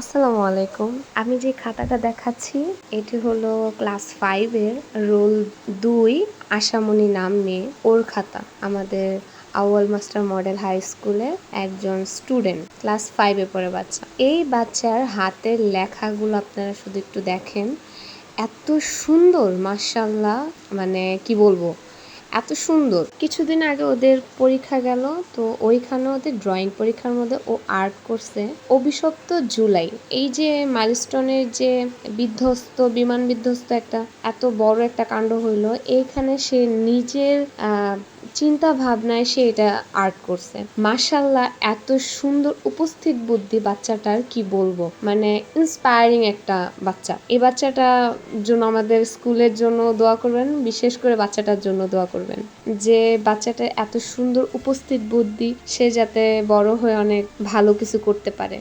আসসালামু আলাইকুম। আমি যে খাতাটা দেখাচ্ছি এটি হলো ক্লাস 5 এর রোল 2 আশামণি নাম নিয়ে ওর খাতা। আমাদের আউয়াল মাস্টার মডেল হাই স্কুলে একজন স্টুডেন্ট, ক্লাস 5 এ পড়ে বাচ্চা। এই বাচ্চার হাতের লেখাগুলো আপনারা শুধু একটু দেখেন, এত সুন্দর মাশাআল্লাহ, মানে কি বলবো, এত সুন্দর। কিছুদিন আগে ওদের পরীক্ষা গেল, তো ওইখানে ওদের ড্রয়িং পরীক্ষার মধ্যে ও আর্ট করছে অভিশপ্ত জুলাই। এই যে মাইলস্টোনের যে বিমান বিধ্বস্ত একটা এত বড় একটা কাণ্ড হইলো, এইখানে সে নিজের চিন্তা ভাবনায় সে এটা আর্ট করছে। মাশাআল্লাহ, এত সুন্দর উপস্থিত বুদ্ধি বাচ্চাটার, কি বলবো, মানে ইন্সপায়ারিং একটা বাচ্চা। এই বাচ্চাটার জন্য আমাদের স্কুলের জন্য দোয়া করবেন, বিশেষ করে বাচ্চাটার জন্য দোয়া করবেন যে বাচ্চাটা এত সুন্দর উপস্থিত বুদ্ধি, সে যাতে বড় হয়ে অনেক ভালো কিছু করতে পারে।